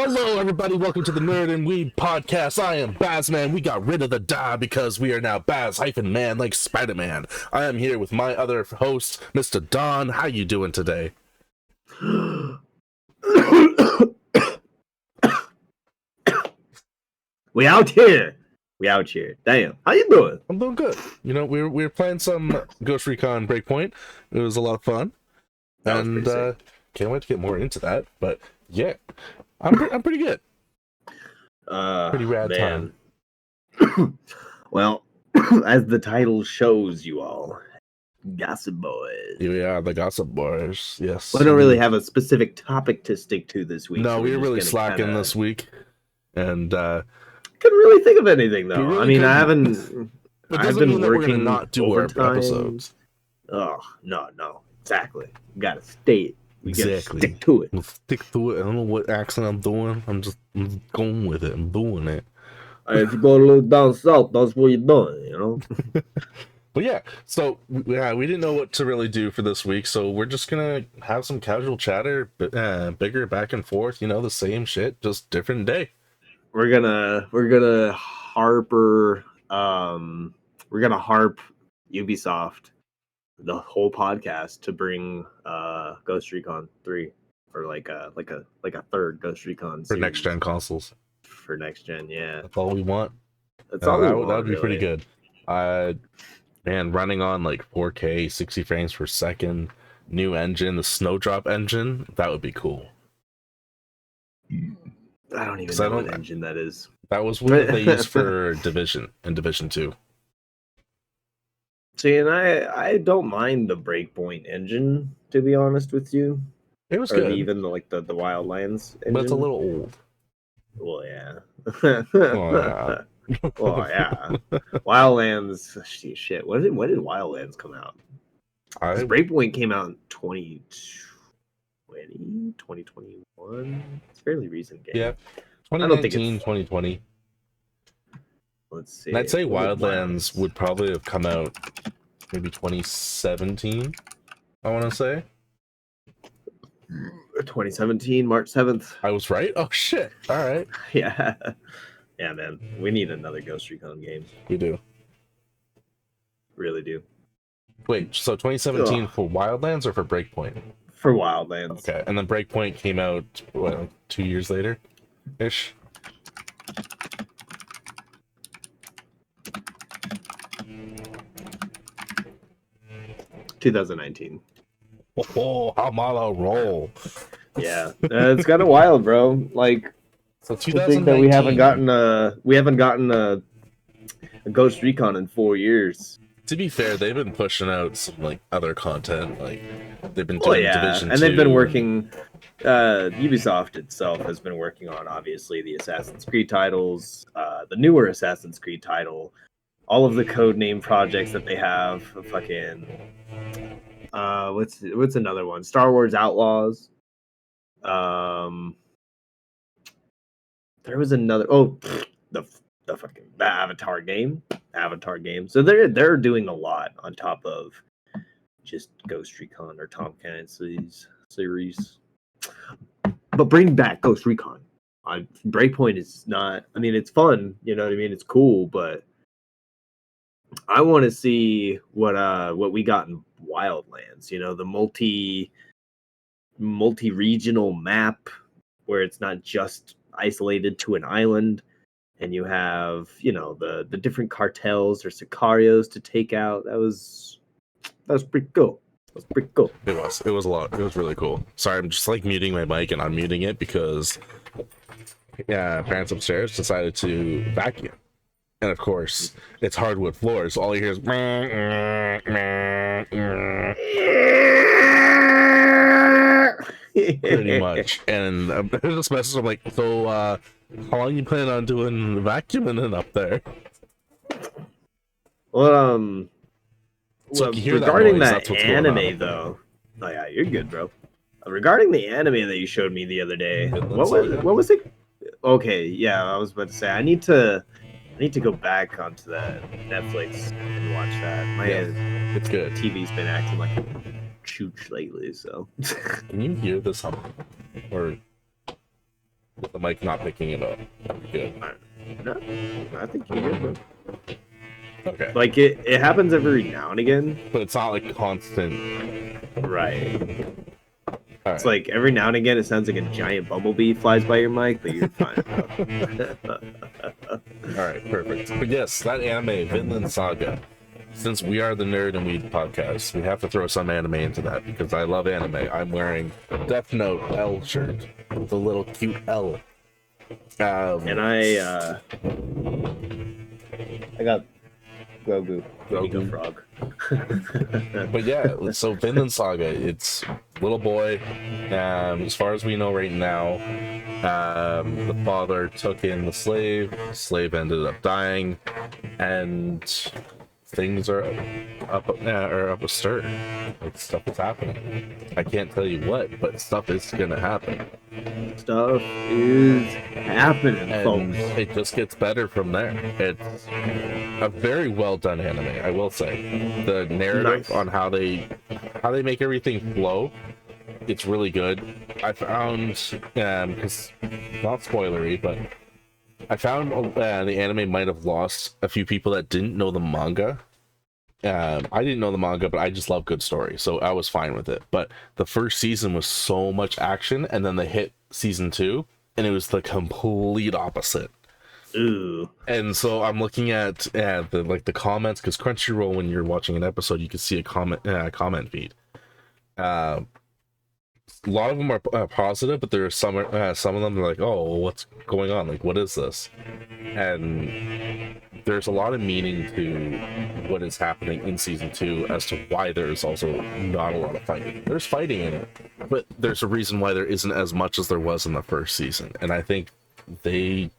Hello, everybody. Welcome to the Nerd and Weeb podcast. I am BaZz. We got rid of the da because we are now Baz-Man like Spider-Man. I am here with my other host, Mr. Don. How you doing today? We out here. Damn. How you doing? I'm doing good. You know, we're playing some Ghost Recon Breakpoint. It was a lot of fun. And can't wait to get more into that. But yeah, I'm pretty good. Pretty rad man. Well, as the title shows you all, Gossip Boys. Here we are, the Gossip Boys. Yes. We don't really have a specific topic to stick to this week. No, we were really slacking this week. And couldn't really think of anything though. Really I mean, couldn't. I've been working not do overtime. our episodes. Oh, no. Exactly. We gotta stick to it. Stick to it. I don't know what accent I'm doing. I'm going with it. I'm doing it. If you go a little down south, that's what you're doing, you know? But yeah, so yeah, we didn't know what to really do for this week, so we're just gonna have some casual chatter, bigger back and forth, you know, the same shit, just different day. We're gonna harp Ubisoft the whole podcast to bring Ghost Recon 3 or like a third Ghost Recon for series. next gen consoles. For next gen, yeah. That's all we want. That's all we want. That would be really. pretty good. Man, running on like 4K, 60 frames per second, new engine, the Snowdrop engine, that would be cool. I don't even know what engine that is. That was what they used for Division and Division 2. See, and I don't mind the Breakpoint engine, to be honest with you. It was good. Even the Wildlands engine. But it's a little old. Well, yeah. Oh, yeah. Well, yeah. Wildlands, shit. When did Wildlands come out? Breakpoint came out in 2021. It's a fairly recent game. Yeah. 2019, 2020. Let's see. And I'd say Wildlands would probably have come out maybe 2017, I want to say. 2017, March 7th. I was right? Oh, shit. All right. Yeah. Yeah, man. We need another Ghost Recon game. We do. Really do. Wait, so 2017 for Wildlands or for Breakpoint? For Wildlands. Okay, and then Breakpoint came out, what, like 2 years later-ish? $2019. Oh, I'm on a roll. Yeah, it's kind of wild, bro. Like, so to think that we haven't gotten a Ghost Recon in 4 years. To be fair, they've been pushing out some like other content, like they've been doing Division 2. And they've been working. Ubisoft itself has been working on obviously the Assassin's Creed titles, the newer Assassin's Creed title, all of the codename projects that they have. Fucking what's another one? Star Wars Outlaws. There was another. Oh, the Avatar game. So they're doing a lot on top of just Ghost Recon or Tom Clancy's series. But bring back Ghost Recon. Breakpoint is not. I mean, it's fun. You know what I mean? It's cool, but I want to see what we got in Wildlands. You know, the multi-regional map where it's not just isolated to an island, and you have, you know, the different cartels or sicarios to take out. That was pretty cool. It was a lot. It was really cool. Sorry, I'm just like muting my mic and unmuting it because parents upstairs decided to vacuum. And of course, it's hardwood floors, so all you hear is pretty much. And this message, I'm like, so how long you planning on doing vacuuming it up there? Well, So regarding that anime, though, oh yeah, you're good, bro. Regarding the anime that you showed me the other day, what was it? Okay, yeah, I was about to say I need to go back onto that Netflix and watch that. It's good. TV's been acting like a chooch lately, so. Can you hear this hum? Or with the mic not picking it up. Good. No, I think you're good, bro. Okay. Like it happens every now and again. But it's not like constant. Right. All It's right. like every now and again it sounds like a giant bumblebee flies by your mic, but you're fine, bro. All right, perfect. But yes, that anime, Vinland Saga. Since we are the Nerd and Weed podcast, we have to throw some anime into that because I love anime. I'm wearing Death Note L shirt with a little cute L. And I got Grogu. Grogu. Frog. But yeah, so Vinland Saga, it's little boy. As far as we know right now, the father took in the slave ended up dying, and things are up a stir. Like, stuff is happening. I can't tell you what, but stuff is gonna happen. Stuff is happening, And folks. it just gets better from there. It's a very well done anime, I will say. The narrative Nice. on how they make everything flow, it's really good. I found, because not spoilery, but I found the anime might have lost a few people that didn't know the manga. I didn't know the manga, but I just love good stories, so I was fine with it. But the first season was so much action, and then they hit season 2, and it was the complete opposite. Ooh. And so I'm looking at the comments, because Crunchyroll, when you're watching an episode, you can see a comment feed. A lot of them are positive, but there are some of them that are like, oh, what's going on? Like, what is this? And there's a lot of meaning to what is happening in season 2 as to why there's also not a lot of fighting. There's fighting in it, but there's a reason why there isn't as much as there was in the first season. And I think they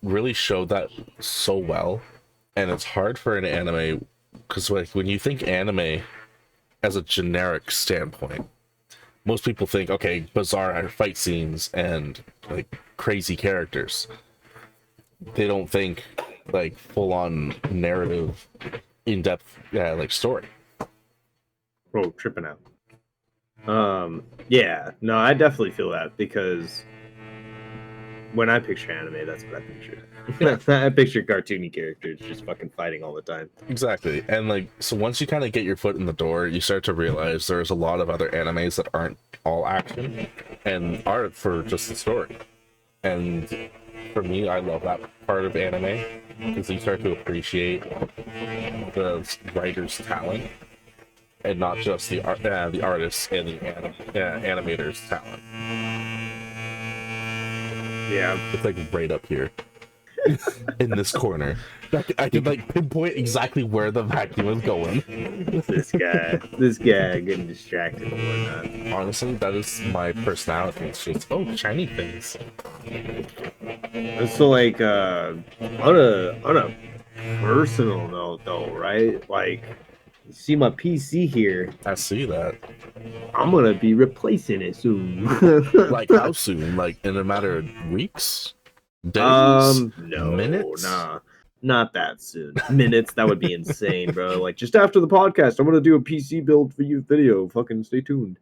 really showed that so well. And it's hard for an anime, because like when you think anime as a generic standpoint, most people think, okay, bizarre fight scenes and like crazy characters. They don't think like full on narrative, in depth, like story. Bro, tripping out. Yeah, no, I definitely feel that, because when I picture anime, that's what I picture. I picture cartoony characters just fucking fighting all the time. Exactly. And like, so once you kind of get your foot in the door, you start to realize there's a lot of other animes that aren't all action and are for just the story. And for me, I love that part of anime, because you start to appreciate the writer's talent and not just the artists and the animator's talent. Yeah. It's like right up here in this corner. I could like pinpoint exactly where the vacuum is going. This guy getting distracted and whatnot. Honestly, that is my personality. It's just, oh, shiny things. So like on a personal note though, right? Like, you see my PC here, I see that. I'm gonna be replacing it soon. Like, how soon? Like, in a matter of weeks? Days? No, minutes? nah, not that soon. Minutes, that would be insane, bro. Like, just after the podcast, I'm gonna do a PC build for you video. Fucking stay tuned.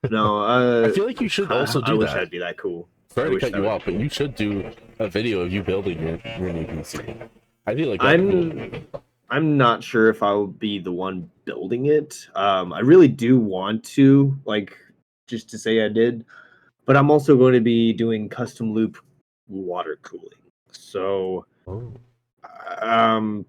No, I feel like you should also do I wish that. I'd be that cool. Sorry I to wish cut I you would. off, but you should do a video of you building your new PC. I feel like that's cool. I'm not sure if I'll be the one building it. I really do want to, like, just to say I did, but I'm also going to be doing custom loop water cooling. So, Oh. I'm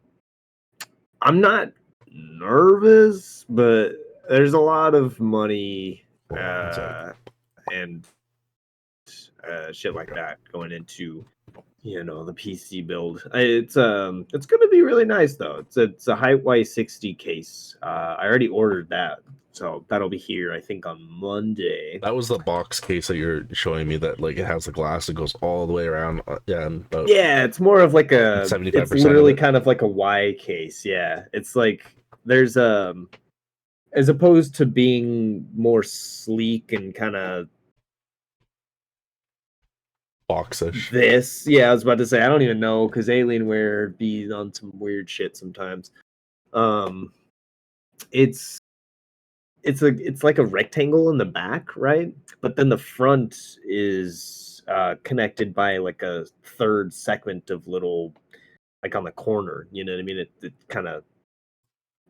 not nervous, but there's a lot of money and shit like that going into, you know, the PC build. It's gonna be really nice though. It's a Height Y60 case. I already ordered that, so that'll be here I think on Monday. That was the box case that you're showing me, that like it has the glass that goes all the way around. Yeah, it's more of like a 75% it's literally of it. kind of like a Y case. Yeah, it's like there's as opposed to being more sleek and kind of Boxish. this. Yeah, I was about to say I don't even know, because Alienware be on some weird shit sometimes. It's like a rectangle in the back, right? But then the front is connected by like a third segment of little, like on the corner. You know what I mean? It kind of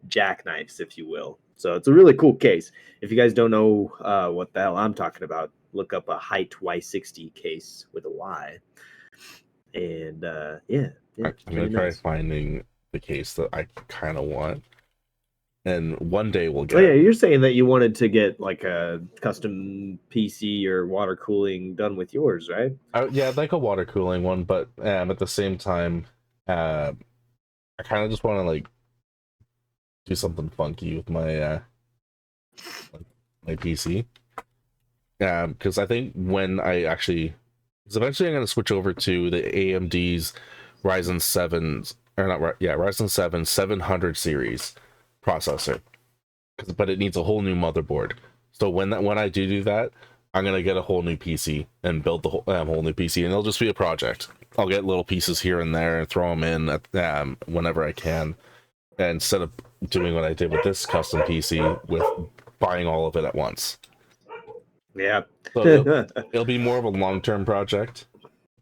jackknifes, if you will. So it's a really cool case. If you guys don't know what the hell I'm talking about, look up a height Y60 case with a Y. And yeah, I'm gonna try finding the case that I kind of want, and one day we'll get. Oh yeah, you're saying that you wanted to get like a custom PC or water cooling done with yours, right? Yeah, I'd like a water cooling one, but at the same time, I kind of just want to like do something funky with my my PC. Because I think when I actually, because eventually I'm going to switch over to the AMD's Ryzen 7s, or not, yeah, Ryzen 7 700 series processor. But it needs a whole new motherboard. So when I do that, I'm gonna get a whole new PC and build the whole new PC, and it'll just be a project. I'll get little pieces here and there and throw them in at, whenever I can, and instead of doing what I did with this custom PC with buying all of it at once. Yeah. So it'll be more of a long-term project,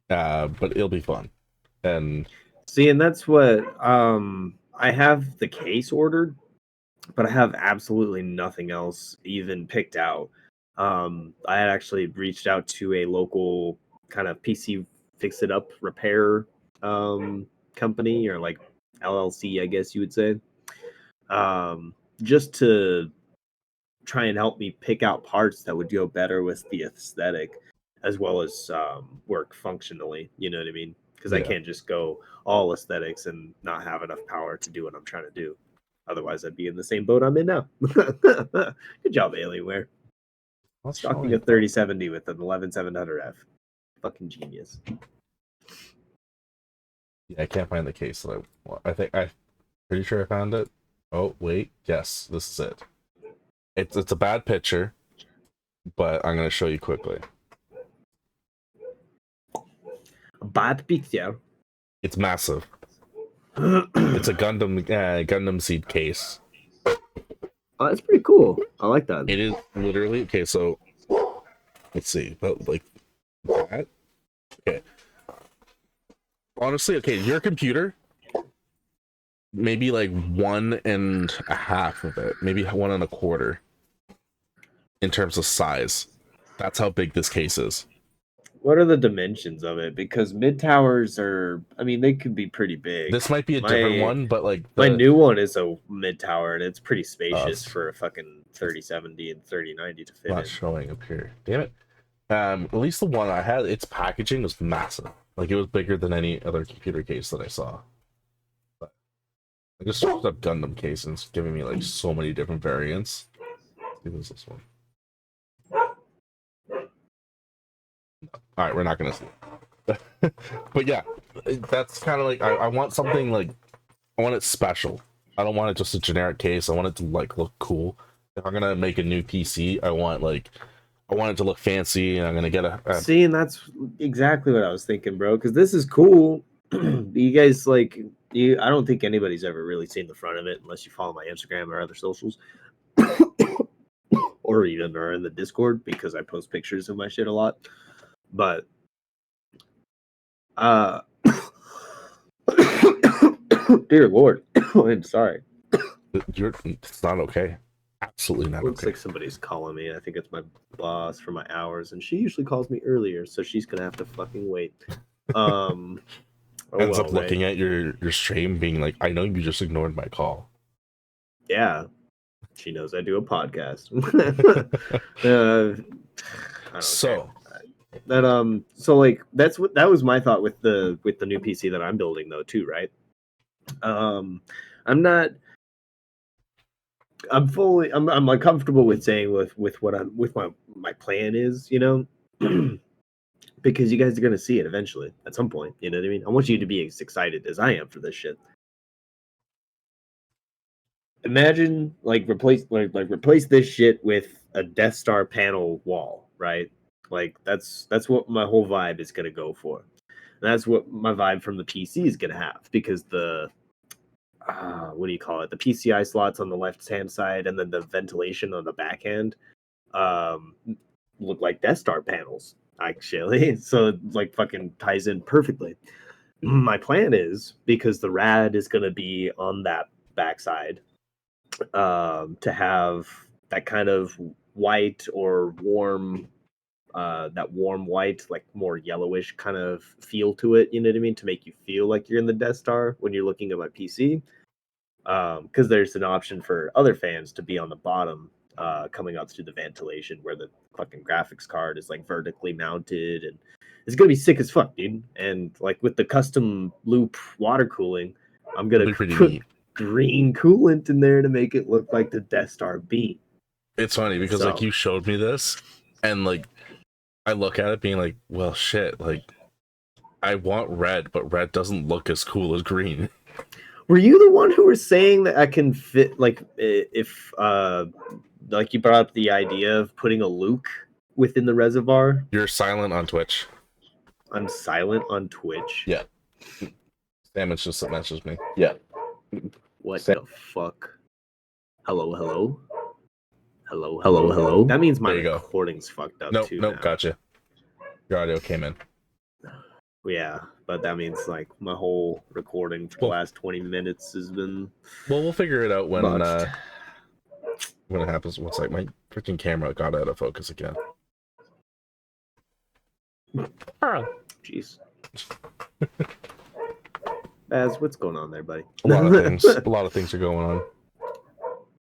but it'll be fun. And see, and that's what I have the case ordered, but I have absolutely nothing else even picked out. I had actually reached out to a local kind of PC fix it up repair company, or like LLC, I guess you would say, just to try and help me pick out parts that would go better with the aesthetic as well as work functionally. You know what I mean? Because I can't just go all aesthetics and not have enough power to do what I'm trying to do. Otherwise, I'd be in the same boat I'm in now. Good job, Alienware. Stocking a 3070 with an 11700F. Fucking genius. Yeah, I can't find the case that I want. I'm pretty sure I found it. Oh, wait. Yes, this is it. It's a bad picture, but I'm going to show you quickly. A bad picture? It's massive. It's a Gundam Seed case. Oh, that's pretty cool. I like that. It is literally okay. So let's see, but like that. Okay. Honestly, okay, your computer, maybe like 1.5 of it, maybe 1.25 in terms of size. That's how big this case is. What are the dimensions of it? Because mid towers are, I mean, they could be pretty big. This might be a different one, but like my new one is a mid tower, and it's pretty spacious for a fucking 3070 and 3090 to fit. Not showing up here. Damn it. At least the one I had, its packaging was massive. Like it was bigger than any other computer case that I saw. But I just searched up Gundam case and it's giving me like so many different variants. What is this one? All right, we're not gonna see it. But yeah, that's kind of like I want something like, I want it special. I don't want it just a generic case. I want it to like look cool. If I'm gonna make a new PC, I want it to look fancy, and I'm gonna get a see, and that's exactly what I was thinking, bro. Because this is cool. You guys like you. I don't think anybody's ever really seen the front of it unless you follow my Instagram or other socials, or even are in the Discord, because I post pictures of my shit a lot. But dear Lord, I'm sorry. It's not okay. Absolutely not. Looks okay. like somebody's calling me. I think it's my boss for my hours, and she usually calls me earlier, so she's gonna have to fucking wait. Ends up looking at your stream, being like, "I know you just ignored my call." Yeah, she knows I do a podcast. So that so like that was my thought with the new PC that I'm building though too, right? I'm like comfortable with saying with what my plan is, you know. Because you guys are gonna see it eventually at some point, you know what I mean? I want you to be as excited as I am for this shit. Imagine replace this shit with a Death Star panel wall, right? Like that's what my whole vibe is gonna go for. And that's what my vibe from the PC is gonna have, because the what do you call it? The PCI slots on the left hand side and then the ventilation on the back end look like Death Star panels. actually. So it like fucking ties in perfectly. My plan is because the rad is going to be on that backside, to have that kind of white or warm, that warm white, like more yellowish kind of feel to it. You know what I mean? To make you feel like you're in the Death Star when you're looking at my PC. Because there's an option for other fans to be on the bottom, coming out through the ventilation where the fucking graphics card is like vertically mounted, and it's gonna be sick as fuck, dude. And like with the custom loop water cooling, I'm gonna It'll be pretty put neat. green coolant in there to make it look like the Death Star beam. It's funny because like you showed me this, and like I look at it being like, well, shit, like I want red, but red doesn't look as cool as green. Were you the one who was saying that I can fit, like, if like you brought up the idea of putting a Luke within the reservoir? You're silent on Twitch. I'm silent on Twitch. Yeah. Damage just messaged me. Yeah. What the fuck? Hello, hello? Hello, hello, hello? That means my There you go. recording's fucked up Nope, too. nope, now. gotcha. Your audio came in. Yeah, but that means like my whole recording for the last 20 minutes has been Well, we'll figure it out when botched. when it happens. What's like my freaking camera got out of focus again. Jeez. BaZz, what's going on there, buddy? A lot of things. A lot of things are going on.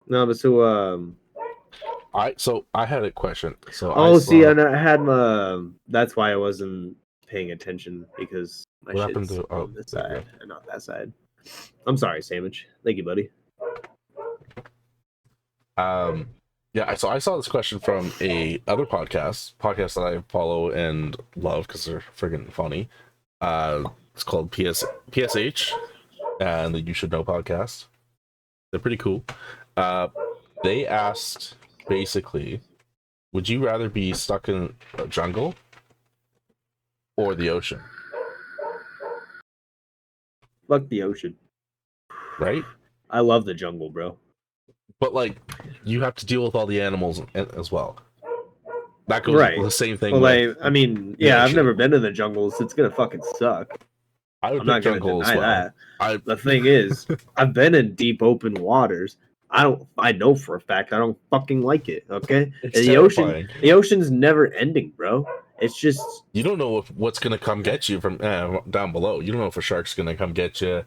No, but so I had a question. So and I had my. That's why I wasn't paying attention, because my What shit's happened to- on this there you side and not that side. I'm sorry, Sandwich. Thank you, buddy. Yeah, so I saw this question from a other podcast that I follow and love because they're friggin' funny. It's called PSH, and the You Should Know podcast. They're pretty cool. They asked basically, would you rather be stuck in a jungle or the ocean? Fuck the ocean. Right? I love the jungle, bro. But like, you have to deal with all the animals as well. That goes Right. the same thing. Well, with I mean, the yeah, I've ocean. never been to the jungle, so it's gonna fucking suck. I would I'm not pick gonna jungle deny as well. that. The thing is, I've been in deep open waters. I know for a fact I don't fucking like it. Okay, It's and terrifying. the ocean's never ending, bro. It's just You don't know what's gonna come get you from down below. You don't know if a shark's gonna come get you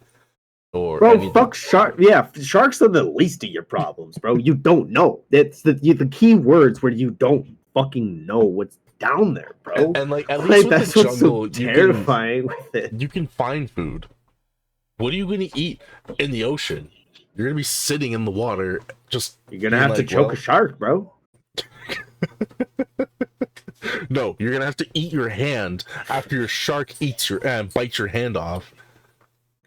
or bro. anything. Fuck shark. Yeah, sharks are the least of your problems, bro. You don't know. It's the key words where you don't fucking know what's down there, bro. And like at least with that's the what's jungle, so terrifying with it. you can find food. What are you gonna eat in the ocean? You're gonna be sitting in the water, just You're gonna have to choke a shark, bro. No, you're gonna have to eat your hand after your shark eats your bites your hand off.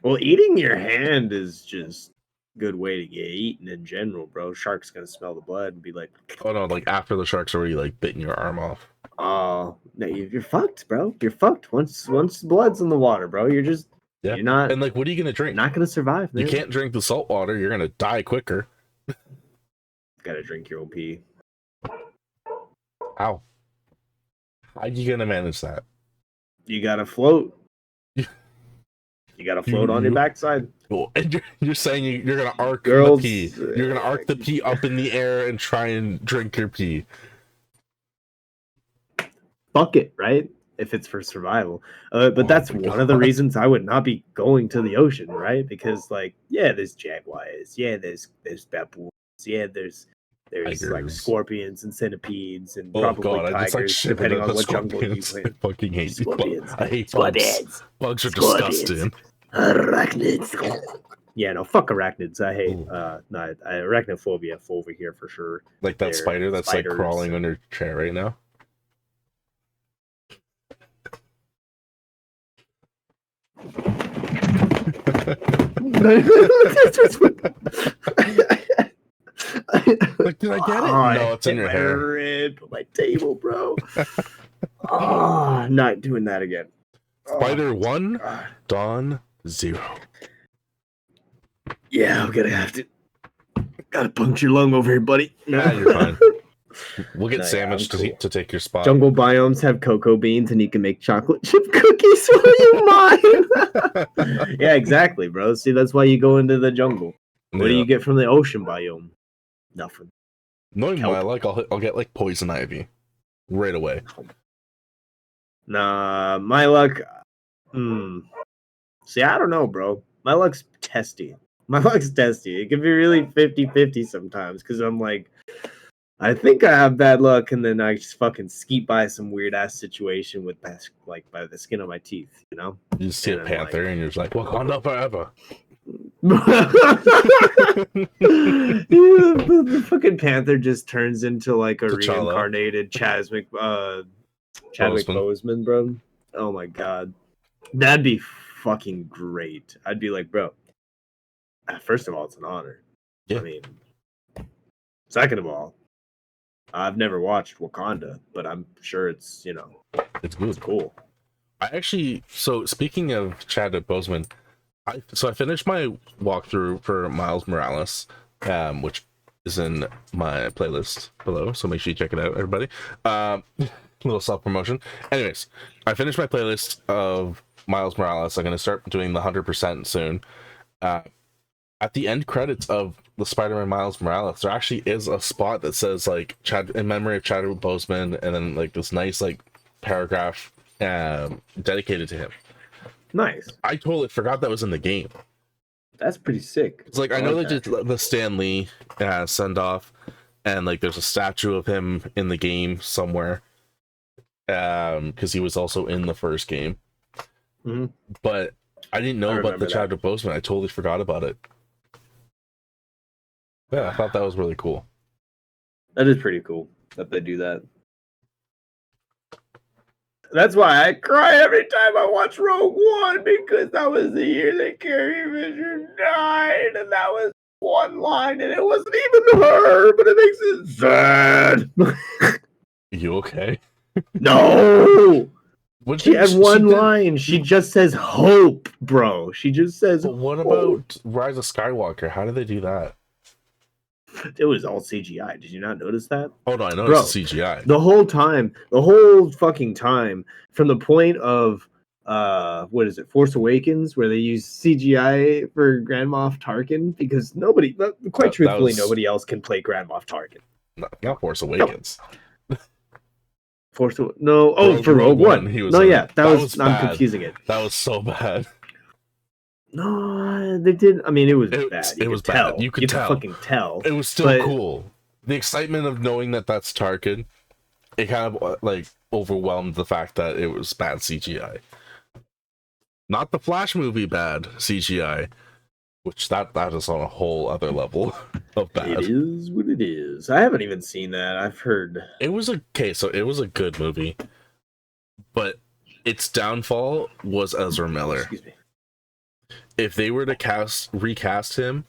Well, eating your hand is just a good way to get eaten in general, bro. Shark's gonna smell the blood and be like, Oh no, like after the shark's already like bitten your arm off. "Oh, no, you're fucked, bro. You're fucked. Once blood's in the water, bro, you're just you're not. And like, what are you gonna drink? Not gonna survive, man. You can't drink the salt water. You're gonna die quicker. Gotta drink your own pee. How? How are you gonna manage that? You gotta float. You gotta float on your backside. Cool. And you're saying you're gonna arc Girls, the pee. You're gonna arc the pee up in the air and try and drink your pee. Fuck it, right? If it's for survival. But that's one of the reasons I would not be going to the ocean, right? Because like, yeah, there's jaguars, yeah, there's baboons, yeah, there's like Tigers. Scorpions and centipedes and Oh probably god, I just like tigers, shit depending on the what jungle you scorpions. play. I fucking hate Scorpions. I hate bugs. Scorpions. Bugs are Scorpions. disgusting. Arachnids. Yeah, no, fuck arachnids. I hate Ooh. arachnophobia over here for sure. Like that They're spider that's spiders. like crawling on your chair right now. Like, did I get it? No, it's in your hair. Rib on my table, bro. Oh, not doing that again. Spider Oh, 1, God. Dawn 0. Yeah, I'm gonna have to. Gotta puncture lung over here, buddy. Nah, you're fine. We'll get No, yeah, Sandwich I'm cool. to take your spot. Jungle biomes have cocoa beans, and you can make chocolate chip cookies for you mine. Yeah, exactly, bro. See, that's why you go into the jungle. What do Yeah. you get from the ocean biome? Nothing. Knowing my Kelp. luck, I'll get like poison ivy right away. Nah, my luck. See, I don't know, bro. My luck's testy. My luck's testy. It can be really 50-50 sometimes because I'm like, I think I have bad luck, and then I just fucking skeet by some weird ass situation with like by the skin of my teeth, you know? You see a And I'm panther, like- and you're just like, Wakanda forever. the fucking panther just turns into like a T'Challa. reincarnated Chadwick Boseman. Boseman, bro. Oh my god. That'd be fucking great. I'd be like, bro, first of all, it's an honor. Yeah. I mean, second of all, I've never watched Wakanda, but I'm sure it's, you know, It's good. it's cool. I actually, so speaking of Chadwick Boseman, I finished my walkthrough for Miles Morales, which is in my playlist below, so make sure you check it out, everybody. Little self promotion. Anyways, I finished my playlist of Miles Morales. I'm gonna start doing the 100% soon. At the end credits of the Spider-Man Miles Morales, there actually is a spot that says like Chad in memory of Chadwick Boseman, and then like this nice like paragraph dedicated to him. Nice. I totally forgot that was in the game. That's pretty sick. It's like I know they did the Stan Lee send off, and like there's a statue of him in the game somewhere, because he was also in the first game. Mhm. But I didn't know about the Chadwick Boseman. I totally forgot about it. Yeah, I thought that was really cool. That is pretty cool that they do that. That's why I cry every time I watch Rogue One, because that was the year that Carrie Fisher died, and that was one line, and it wasn't even her, but it makes it sad. You okay? No! What She had one line. She just says hope, bro. She just says But what hope. about Rise of Skywalker? How did they do that? It was all CGI. Did you not notice that? Oh no, I noticed the CGI. The whole time, the whole fucking time, from the point of what is it, Force Awakens, where they use CGI for Grand Moff Tarkin, because quite truthfully, nobody else can play Grand Moff Tarkin. Not Force Awakens. For Rogue One. He was I'm confusing it. That was so bad. No, they did. I mean, it was bad. It was bad. You could tell. Fucking tell. It was still cool. The excitement of knowing that that's Tarkin, it kind of like overwhelmed the fact that it was bad CGI. Not the Flash movie bad CGI, which that is on a whole other level of bad. It is what it is. I haven't even seen that. I've heard it was so it was a good movie, but its downfall was Ezra Miller. Excuse me. If they were to recast him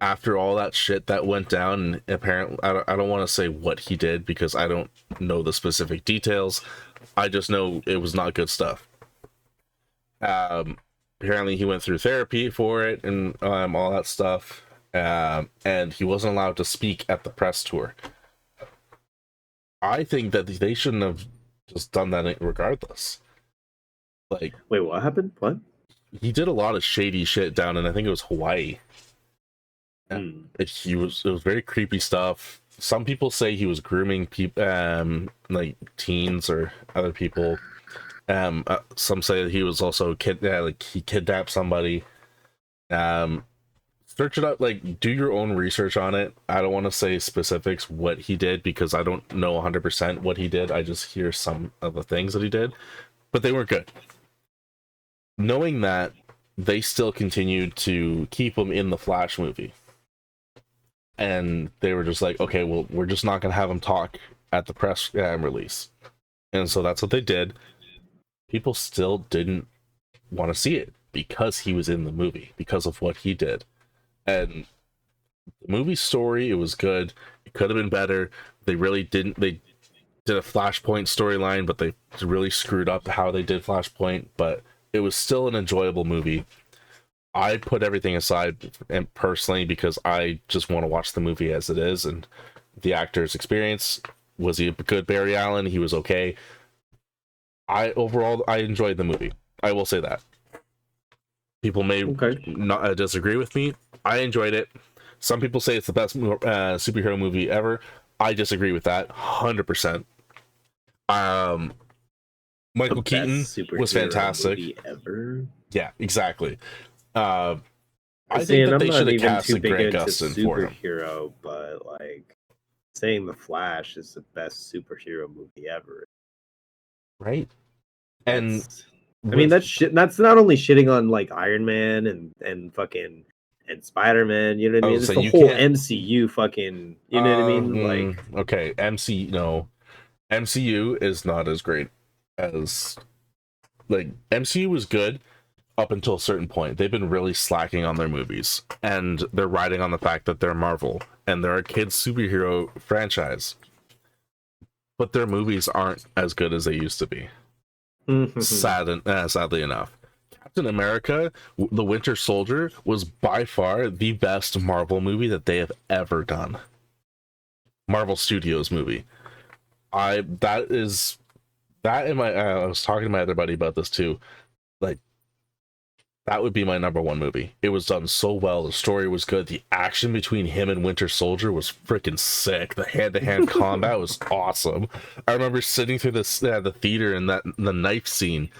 after all that shit that went down, and apparently I don't want to say what he did because I don't know the specific details. I just know it was not good stuff. Apparently he went through therapy for it and all that stuff, and he wasn't allowed to speak at the press tour. I think that they shouldn't have just done that regardless. Like, wait, what happened? What? He did a lot of shady shit down in, I think it was Hawaii. It was very creepy stuff. Some people say he was grooming people, like teens or other people. Some say that he was also he kidnapped somebody. Search it out, like do your own research on it. I don't want to say specifics what he did because I don't know 100% what he did. I just hear some of the things that he did, but they weren't good. Knowing that, they still continued to keep him in the Flash movie. And they were just like, okay, well, we're just not going to have him talk at the press release. And so that's what they did. People still didn't want to see it because he was in the movie, because of what he did. And the movie story, it was good. It could have been better. They did a Flashpoint storyline, but they really screwed up how they did Flashpoint, but it was still an enjoyable movie. I put everything aside and personally because I just want to watch the movie as it is and the actor's experience. Was he a good Barry Allen? He was okay. I enjoyed the movie. I will say that. People may not disagree with me. I enjoyed it. Some people say it's the best superhero movie ever. I disagree with that 100%. Michael Keaton was fantastic. Movie ever. Yeah, exactly. I See, think that I'm they not should have even too casted big Grant into Gustin for him. superhero, but like saying The Flash is the best superhero movie ever. Right? And I mean, that's shit. That's not only shitting on like Iron Man and fucking and Spider-Man. You know what I mean? It's so the you whole can't- MCU. Fucking. You know what I mean? Like, okay, MCU is not as great as like MCU was good up until a certain point. They've been really slacking on their movies, and they're riding on the fact that they're Marvel and they're a kids superhero franchise, but their movies aren't as good as they used to be. Sadly enough. Captain America, The Winter Soldier was by far the best Marvel movie that they have ever done. Marvel Studios movie. I was talking to my other buddy about this too. Like, that would be my number one movie. It was done so well. The story was good. The action between him and Winter Soldier was freaking sick. The hand-to-hand combat was awesome. I remember sitting through the theater and the knife scene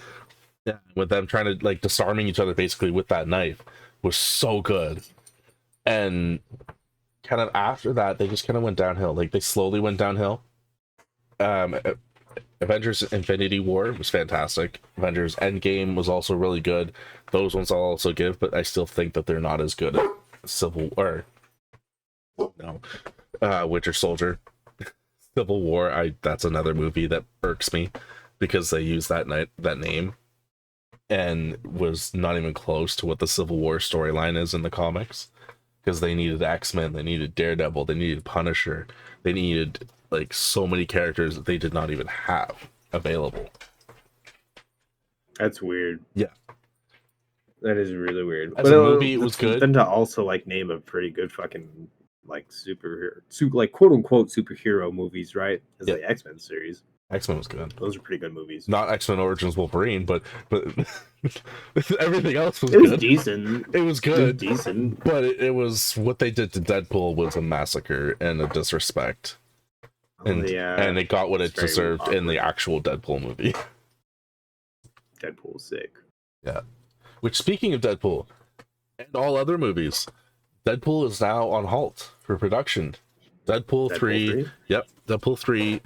with them trying to like disarming each other basically with that knife was so good. And kind of after that, they just kind of went downhill. Like they slowly went downhill. Avengers Infinity War was fantastic. Avengers Endgame was also really good. Those ones I'll also give, but I still think that they're not as good as Winter Soldier. Civil War, that's another movie that irks me because they use that name and was not even close to what the Civil War storyline is in the comics, because they needed X-Men, they needed Daredevil, they needed Punisher, they needed like so many characters that they did not even have available. That's weird. Yeah, that is really weird. As a movie, it was good. Then to also like name a pretty good fucking like like quote unquote superhero movies, right? As the X-Men series. X-Men was good. Those are pretty good movies. Not X-Men Origins Wolverine, but everything else was good. It was decent. It was good. It was decent. But it was what they did to Deadpool was a massacre and a disrespect. And it got what it deserved in the actual Deadpool movie. Deadpool was sick. Yeah. Which, speaking of Deadpool and all other movies, Deadpool is now on halt for production. Deadpool 3? Yep, Deadpool 3,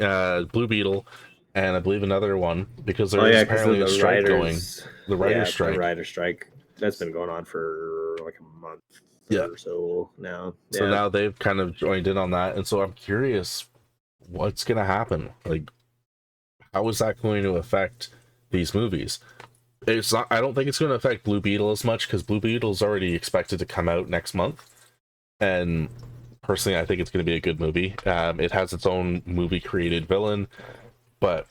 Blue Beetle, and I believe another one, because there is apparently a strike going. The writer's strike. The writer's strike. That's been going on for like a month or so now. So now they've kind of joined in on that, and so I'm curious what's going to happen. Like, how is that going to affect these movies? It's not. I don't think it's going to affect Blue Beetle as much, because Blue Beetle is already expected to come out next month, and personally, I think it's going to be a good movie. It has its own movie-created villain, but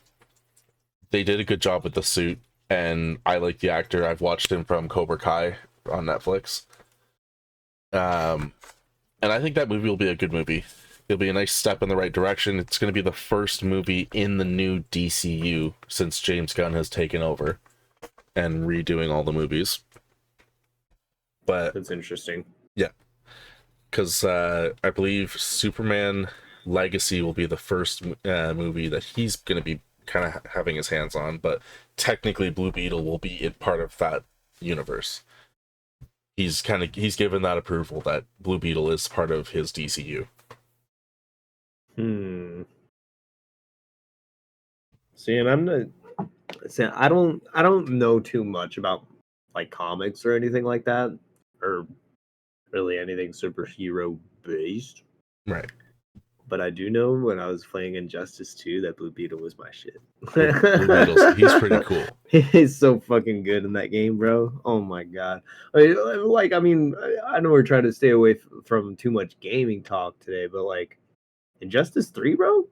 they did a good job with the suit, and I like the actor. I've watched him from Cobra Kai on Netflix, and I think that movie will be a good movie. It'll be a nice step in the right direction. It's going to be the first movie in the new DCU since James Gunn has taken over and redoing all the movies. But that's interesting. Yeah, because I believe Superman Legacy will be the first movie that he's going to be kind of having his hands on, but technically Blue Beetle will be part of that universe. He's given that approval that Blue Beetle is part of his DCU. See, and I don't know too much about like comics or anything like that, or really anything superhero based. Right. But I do know when I was playing Injustice 2 that Blue Beetle was my shit. Blue Beetle's, he's pretty cool. He's so fucking good in that game, bro. Oh my god. I know we're trying to stay away from too much gaming talk today, but like Injustice 3, bro?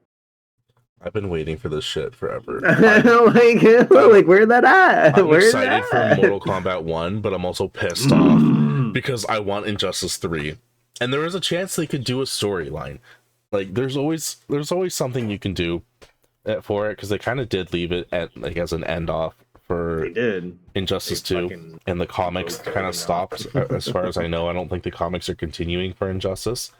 I've been waiting for this shit forever. Like where's that at? I'm excited for Mortal Kombat 1, but I'm also pissed off because I want Injustice 3. And there is a chance they could do a storyline. Like there's always something you can do for it, because they kind of did leave it at like as an end off for They did. Injustice They 2, fucking and the comics broke kind of everything off. stopped. As far as I know, I don't think the comics are continuing for Injustice.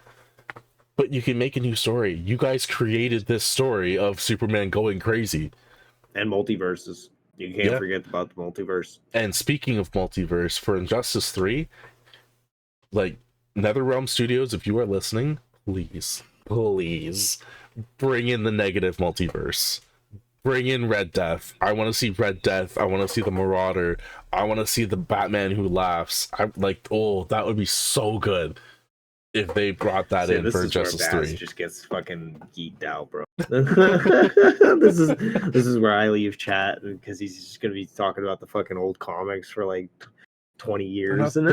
But you can make a new story. You guys created this story of Superman going crazy. And multiverses. You can't Yeah. forget about the multiverse. And speaking of multiverse, for Injustice 3, like NetherRealm Studios, if you are listening, please bring in the negative multiverse. Bring in Red Death. I want to see Red Death. I want to see the Marauder. I want to see the Batman who laughs. I'm like, oh, that would be so good if they brought that in for Injustice 3. Just gets fucking geeked out, bro. This is where I leave chat because he's just gonna be talking about the fucking old comics for like 20 years. Listen,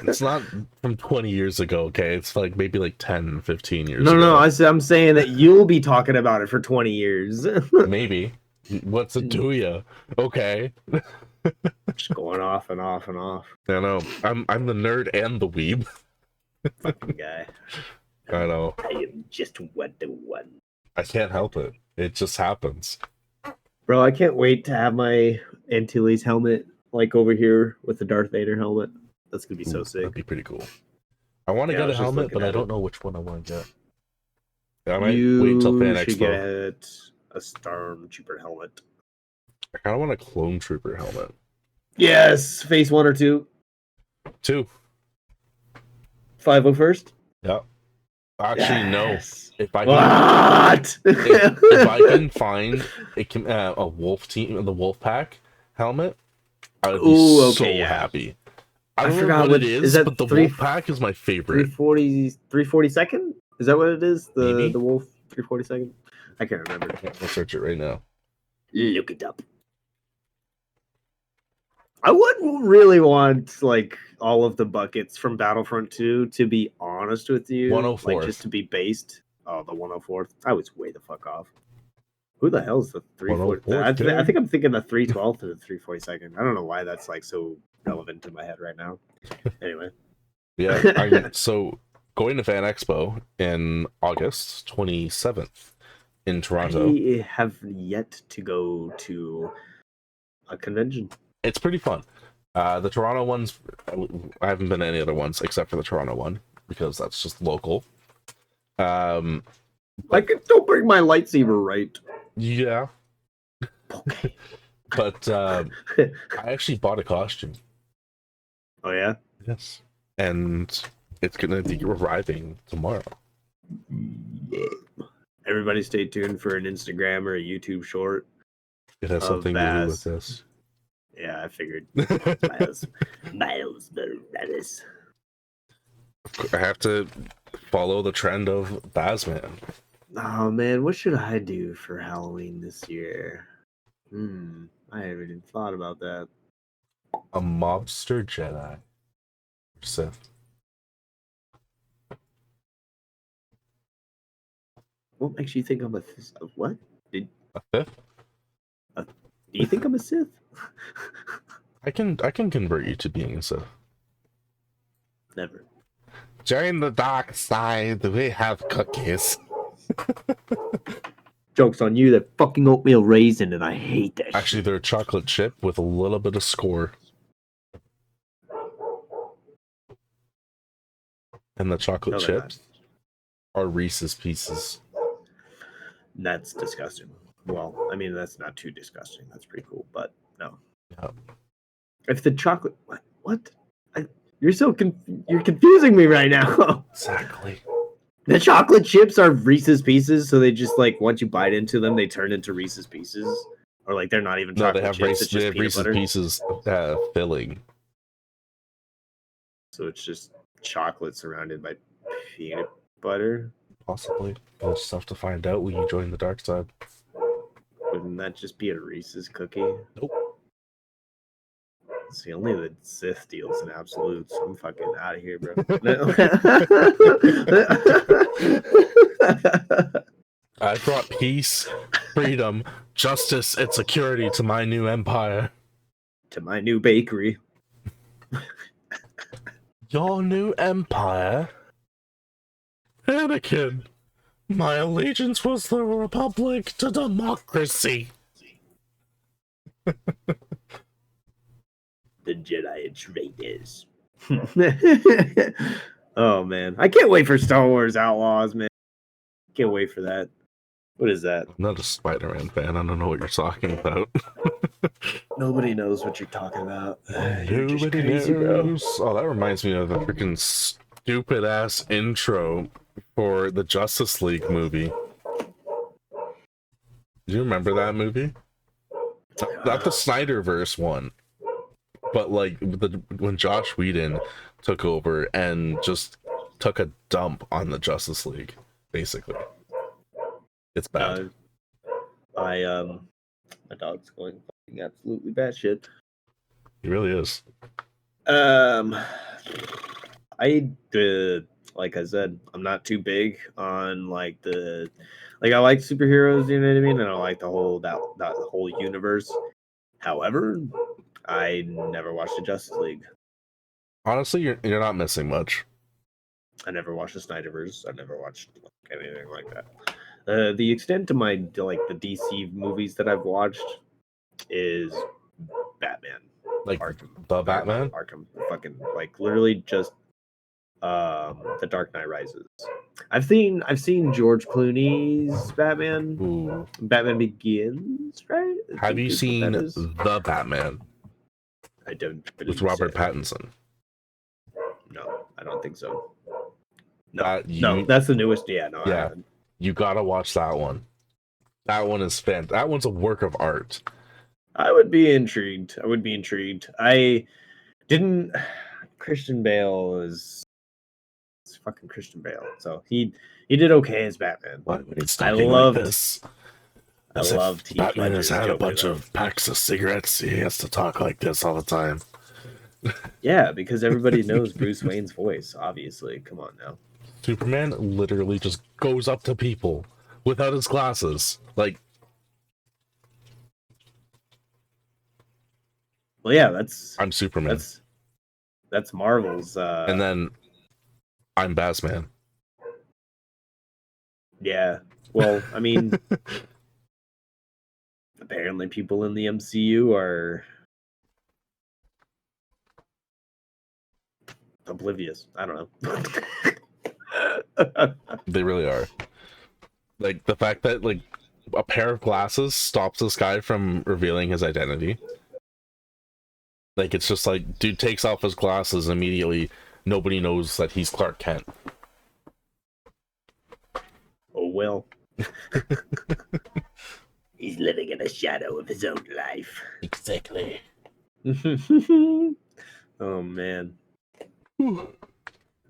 it's not from 20 years ago, okay? It's like maybe like 10, 15 years ago. No, I'm saying that you'll be talking about it for 20 years. Maybe. What's it to you? Okay. Just going off and off and off. I know. I'm the nerd and the weeb. Fucking guy. I know. I am just one to one. I can't help it. It just happens. Bro, I can't wait to have my Antilles helmet like over here with the Darth Vader helmet. That's gonna be so sick. That'd be pretty cool. I want to get a helmet, but I don't know which one I want to get. I might wait until Fan should Expo. get a Stormtrooper helmet. I kind of want a Clone Trooper helmet. Yes, phase 1 or 2. 2. 501st. Yeah. Actually, yes. No. If I can, what? if I can find a wolf team, the wolf pack helmet, I would be so happy. I forgot what it is, but the wolf pack is my favorite. 342nd? Is that what it is? The wolf 342nd? I can't remember. I'll search it right now. Look it up. I would really want like all of the buckets from Battlefront 2, to be honest with you. 104th. Like just to be based. Oh, the 104th. I was way the fuck off. Who the hell is the 340th? I think I'm thinking the 312th or the 342nd. I don't know why that's like so relevant to my head right now. Anyway. Yeah, so going to Fan Expo in August 27th in Toronto. I have yet to go to a convention. It's pretty fun. The Toronto ones, I haven't been to any other ones except for the Toronto one, because that's just local. I can still bring my lightsaber, right? Yeah. Okay. But I actually bought a costume. Oh, yeah? Yes. And it's going to be arriving tomorrow. Everybody stay tuned for an Instagram or a YouTube short. It has something to do with this. Yeah, I figured. Miles Morales. I have to follow the trend of BaZz Man. Oh man, what should I do for Halloween this year? I haven't even thought about that. A mobster Jedi. Sith. What makes you think I'm a what? A Sith? Do you think I'm a Sith? I can convert you to being a Sith. Never. Join the dark side. We have cookies. Joke's on you. That fucking oatmeal raisin, and I hate that. Actually, they're a chocolate chip with a little bit of score. And the chocolate chips are Reese's Pieces. That's disgusting. Well, I mean, that's not too disgusting. That's pretty cool, but no. Yeah. If the chocolate... What? You're you're confusing me right now. Exactly. The chocolate chips are Reese's Pieces, so they just, like, once you bite into them, they turn into Reese's Pieces? Or, like, they're not even chocolate chips, they have Reese's Pieces filling. So it's just chocolate surrounded by peanut butter? Possibly. We'll just have to find out when you join the dark side. Wouldn't that just be a Reese's cookie? Nope. See, only the Sith deals in absolutes. I'm fucking out of here, bro. I brought peace, freedom, justice, and security to my new empire. To my new bakery. Your new empire? Anakin. My allegiance was the Republic to democracy. The Jedi traitors. Oh man, I can't wait for Star Wars Outlaws, man. Can't wait for that. What is that? I'm not a Spider-Man fan. I don't know what you're talking about. Nobody knows what you're talking about. You're just Nobody crazy, bro. knows. Oh, that reminds me of the freaking stupid ass intro for the Justice League movie. Do you remember that movie? Not the Snyderverse one, but like when Josh Whedon took over and just took a dump on the Justice League, basically. It's bad. My dog's going fucking absolutely batshit. He really is. I like I said, I'm not too big on like I like superheroes, you know what I mean, and I like the whole that whole universe. However, I never watched the Justice League. Honestly, you're not missing much. I never watched the Snyderverse. I never watched anything like that. The extent of my the DC movies that I've watched is Batman. Like Arkham, the Batman? Arkham, fucking like literally just The Dark Knight Rises. I've seen George Clooney's Batman. Ooh. Batman Begins, right? Have you seen The Batman? I don't. With Robert Pattinson. No, I don't think so. No, no, that's the newest. Yeah, no, yeah. You gotta watch that one. That one is fantastic. That one's a work of art. I would be intrigued. I didn't. Christian Bale is fucking Christian Bale, so he did okay as Batman. I love this. I love Batman has had a bunch of packs of cigarettes. He has to talk like this all the time. Yeah, because everybody knows Bruce Wayne's voice. Obviously, come on now. Superman literally just goes up to people without his glasses, like. Well, yeah, I'm Superman. That's Marvel's. And then I'm BaZz. Yeah. Well, I mean, apparently people in the MCU are oblivious. I don't know. They really are. Like the fact that like a pair of glasses stops this guy from revealing his identity. Like it's just like dude takes off his glasses immediately. Nobody knows that he's Clark Kent. Oh well. He's living in the shadow of his own life. Exactly. Oh man.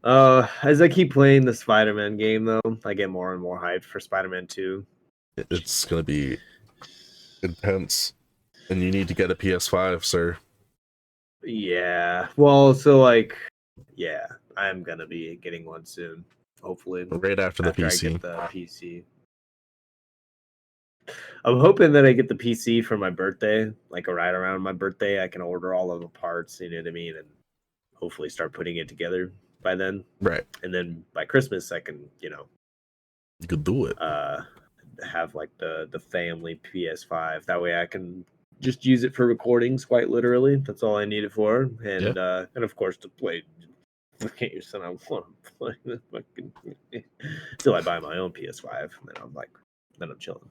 As I keep playing the Spider-Man game though, I get more and more hyped for Spider-Man 2. It's gonna be intense. And you need to get a PS5, sir. Yeah. Well, so like yeah, I'm gonna be getting one soon. Hopefully. Right after the PC. I get the PC. I'm hoping that I get the PC for my birthday, like right around my birthday. I can order all of the parts, you know what I mean, and hopefully start putting it together by then. Right. And then by Christmas, I can, you could do it. Have like the family PS5. That way, I can just use it for recordings. Quite literally, that's all I need it for. And and of course to play. Look at your son. I want to play the fucking. Till I buy my own PS5, and then I'm chilling.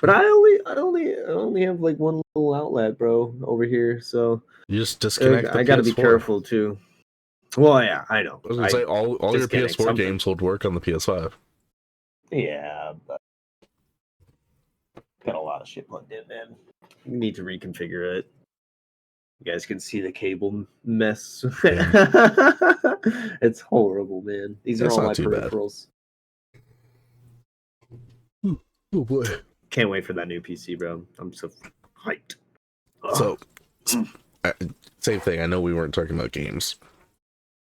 But I only have like one little outlet, bro, over here. So you just disconnect. I got to be careful too. Well, yeah, I know. I was gonna say all your PS4 games would work on the PS5. Yeah, but got a lot of shit plugged in, man. You need to reconfigure it. You guys can see the cable mess. It's horrible, man. These are all my peripherals. Oh boy. Can't wait for that new PC, bro. I'm so hyped. So, same thing. I know we weren't talking about games.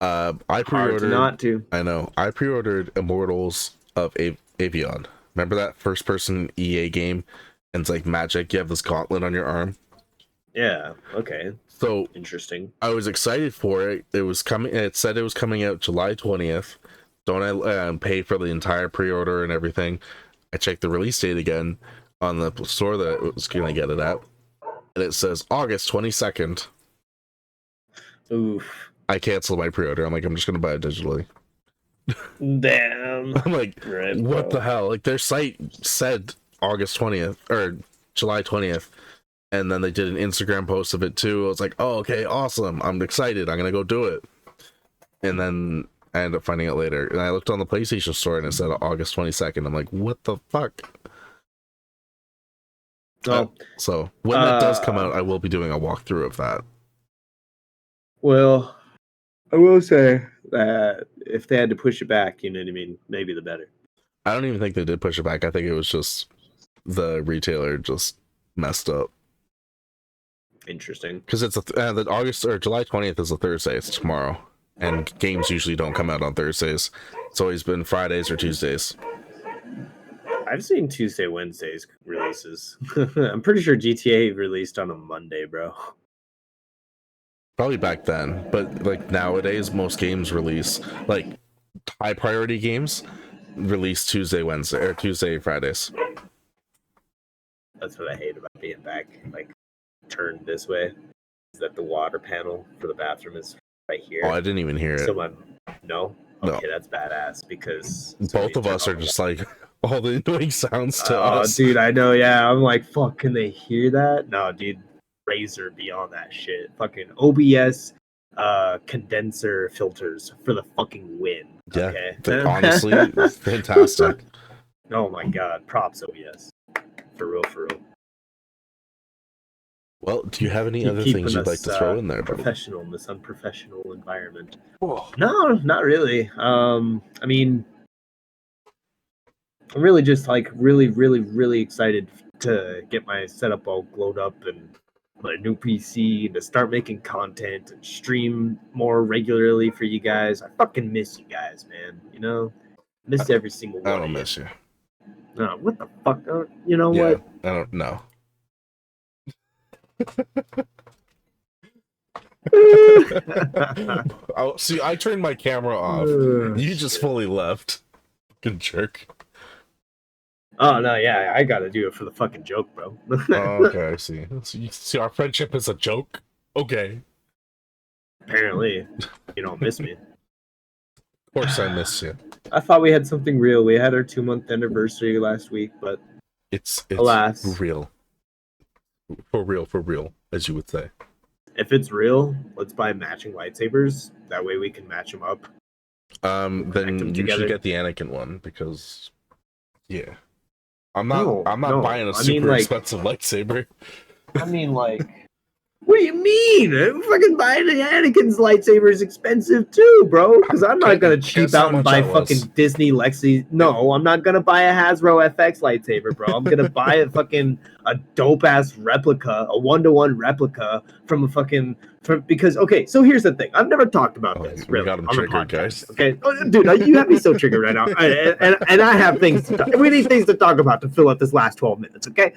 I pre-ordered. Not to. I know. I pre-ordered Immortals of Avion. Remember that first-person EA game? And it's like magic. You have this gauntlet on your arm. Yeah. Okay. So interesting. I was excited for it. It was coming. It said it was coming out July 20th. Don't I pay for the entire pre-order and everything? I checked the release date again on the store that it was gonna get it at, and it says August 22nd. Oof. I canceled my pre-order. I'm like, I'm just gonna buy it digitally. Damn. I'm like, Right, what bro. the hell? Like their site said August 20th or July 20th, and then they did an Instagram post of it too. I was like, oh, okay, awesome. I'm excited. I'm gonna go do it. And then I ended up finding it later. And I looked on the PlayStation store and it said August 22nd. I'm like, what the fuck? Oh, So when that does come out, I will be doing a walkthrough of that. well, I will say that if they had to push it back, you know what I mean, maybe the better. I don't even think they did push it back. I think it was just the retailer just messed up. Interesting. Because it's the August or July 20th is a Thursday. It's tomorrow. And games usually don't come out on Thursdays. It's always been Fridays or Tuesdays. I've seen Tuesday, Wednesdays releases. I'm pretty sure GTA released on a Monday, bro. Probably back then. But like nowadays, most games release, like high priority games, release Tuesday, Wednesday, or Tuesday, Fridays. That's what I hate about being back, like, turned this way. Is that the water panel for the bathroom is right here. Oh, I didn't even hear it. So no? No. Okay, that's badass because both of us are just like all the annoying sounds to us. Dude, I know, yeah. I'm like, fuck, can they hear that? No, dude, Razer beyond that shit. Fucking OBS condenser filters for the fucking win. Yeah, Okay. honestly, fantastic. Oh my god, props OBS. For real, for real. Well, do you have any other things you'd like to throw in there, buddy? Professional in this unprofessional environment. Oh. No, not really. I mean, I'm really just like really excited to get my setup all glowed up and my new PC to start making content and stream more regularly for you guys. I fucking miss you guys, man. You know, miss every single one. I don't miss you. No, what the fuck? You know what? I don't know. Oh, see, I turned my camera off. You just fully left. Good jerk. Oh no, yeah, I gotta do it for the fucking joke, bro. Oh, okay, I see. So you see, our friendship is a joke. Okay. Apparently, you don't miss me. Of course, I miss you. I thought we had something real. We had our 2-month anniversary last week, but it's alas, real. For real, as you would say. If it's real, let's buy matching lightsabers. That way we can match them up. Then you should get the Anakin one because, yeah, I'm not buying a super expensive lightsaber. I mean, like, what do you mean? Fucking buying the Anakin's lightsaber is expensive too, bro. Because I'm not gonna cheap out and buy fucking Disney Lexi. No, I'm not gonna buy a Hasbro FX lightsaber, bro. I'm gonna buy a dope ass replica, a 1-to-1 replica from a fucking because okay. So here's the thing. I've never talked about this really got him on the triggered, podcast. guys. Okay, dude, you have me so triggered right now, and I have things. We need things to talk about to fill up this last 12 minutes. Okay.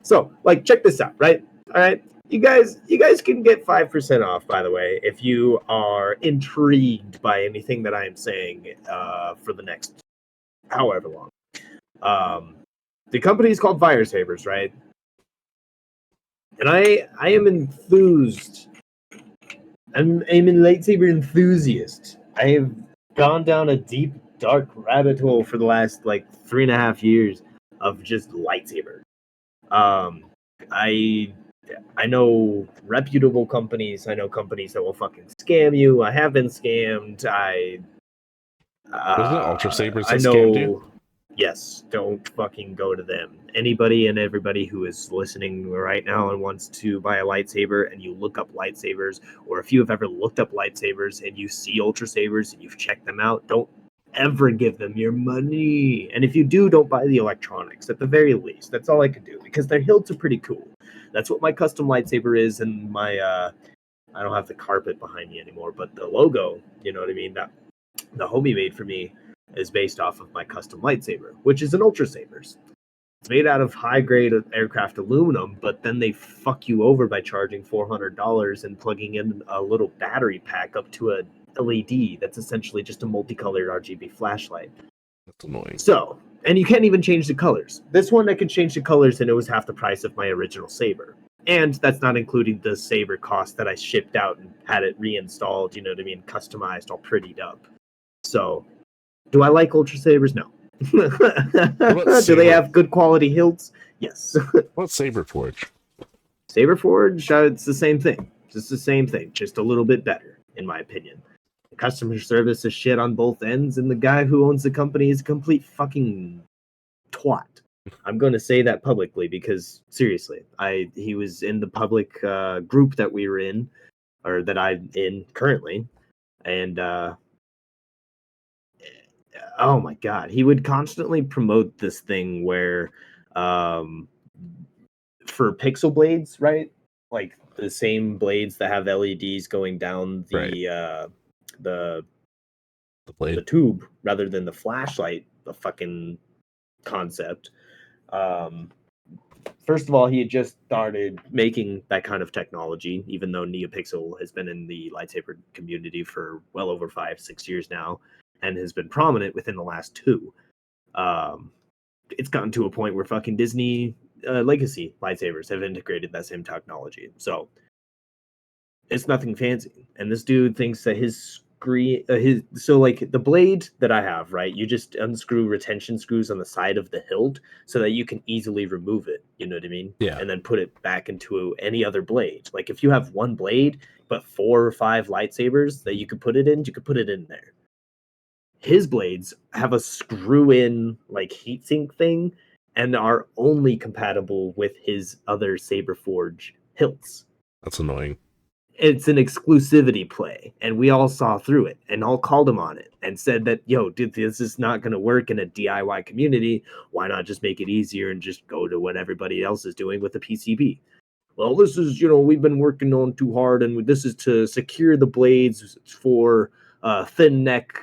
So like, check this out, right? All right, you guys can get 5% off, by the way, if you are intrigued by anything that I am saying for the next however long. The company is called Fire Sabers, right? And I am enthused. I'm a lightsaber enthusiast. I have gone down a deep, dark rabbit hole for the last like 3.5 years of just lightsaber. I know reputable companies. I know companies that will fucking scam you. I have been scammed. Wasn't it Ultra Sabers that scammed you? Yes, don't fucking go to them. Anybody and everybody who is listening right now and wants to buy a lightsaber and you look up lightsabers, or if you have ever looked up lightsabers and you see Ultra Sabers and you've checked them out, don't ever give them your money. And if you do, don't buy the electronics at the very least. That's all I can do because their hilts are pretty cool. That's what my custom lightsaber is, and my I don't have the carpet behind me anymore, but the logo, you know what I mean, that the homie made for me is based off of my custom lightsaber, which is an Ultra Sabers. It's made out of high-grade aircraft aluminum, but then they fuck you over by charging $400 and plugging in a little battery pack up to a LED that's essentially just a multicolored RGB flashlight. That's annoying. So, and you can't even change the colors. This one, I could change the colors and it was half the price of my original Saber. And that's not including the Saber cost that I shipped out and had it reinstalled, you know what I mean, customized, all prettied up. So, do I like Ultra Sabers? No. Do they have good quality hilts? Yes. What's Saber Forge? Saber Forge, it's the same thing. Just the same thing, just a little bit better, in my opinion. The customer service is shit on both ends, and the guy who owns the company is a complete fucking twat. I'm going to say that publicly because seriously, he was in the public group that we were in, or that I'm in currently, and oh my god, he would constantly promote this thing where, for pixel blades, right? Like the same blades that have LEDs going down the blade, the tube rather than the flashlight, the fucking concept. First of all, he had just started making that kind of technology, even though NeoPixel has been in the lightsaber community for well over 5-6 years now, and has been prominent within the last 2. It's gotten to a point where fucking Disney Legacy lightsabers have integrated that same technology. So it's nothing fancy. And this dude thinks that his so like the blade that I have, right? You just unscrew retention screws on the side of the hilt so that you can easily remove it. You know what I mean? Yeah. And then put it back into any other blade. Like if you have one blade but 4 or 5 lightsabers that you could put it in, you could put it in there. His blades have a screw-in like heatsink thing and are only compatible with his other Saber Forge hilts. That's annoying. It's an exclusivity play, and we all saw through it and all called him on it and said that, yo, dude, this is not going to work in a DIY community. Why not just make it easier and just go to what everybody else is doing with the PCB? Well, this is, we've been working on too hard, and this is to secure the blades for thin neck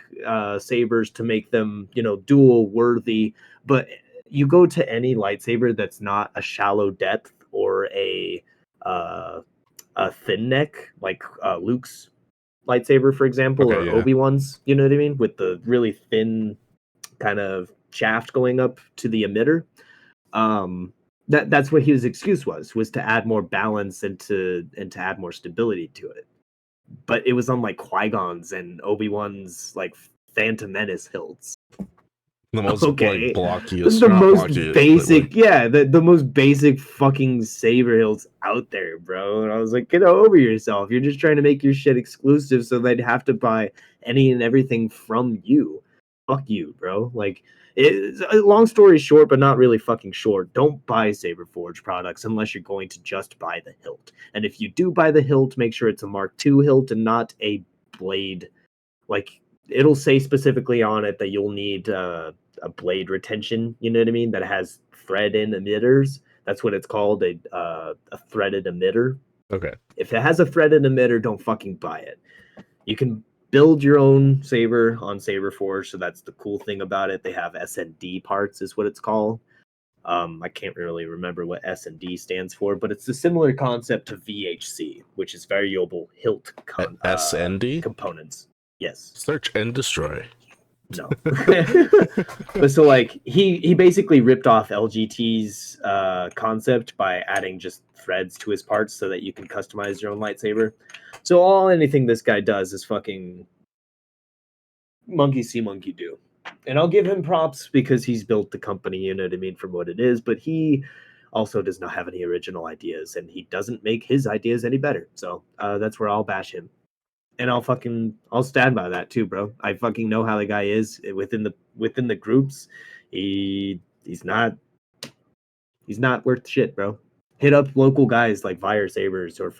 sabers to make them, dual worthy. But you go to any lightsaber that's not a shallow depth or a thin neck, like Luke's lightsaber, for example, or Obi-Wan's, you know what I mean? With the really thin kind of shaft going up to the emitter. That's what his excuse was to add more balance and to add more stability to it. But it was on like Qui-Gon's and Obi-Wan's like Phantom Menace hilts. The most like blockiest, the most basic, the most basic fucking saber hilts out there, bro. And I was like, get over yourself. You're just trying to make your shit exclusive so they'd have to buy any and everything from you. Fuck you, bro. Like, long story short, but not really fucking short. Don't buy Saber Forge products unless you're going to just buy the hilt. And if you do buy the hilt, make sure it's a Mark II hilt and not a blade. Like, it'll say specifically on it that you'll need a blade retention, you know what I mean, that has thread-in emitters. That's what it's called, a threaded emitter. Okay. If it has a threaded emitter, don't fucking buy it. You can build your own saber on Saber Forge, so that's the cool thing about it. They have S&D parts, is what it's called. I can't really remember what S&D stands for, but it's a similar concept to VHC, which is variable hilt S&D components. Yes. Search and destroy. No. But so like he basically ripped off LGT's concept by adding just threads to his parts so that you can customize your own lightsaber. So anything this guy does is fucking monkey see, monkey do. And I'll give him props because he's built the company, you know what I mean, from what it is, but he also does not have any original ideas, and he doesn't make his ideas any better. So that's where I'll bash him. And I'll stand by that too, bro. I fucking know how the guy is within the groups. He's not worth shit, bro. Hit up local guys like Fire Sabers or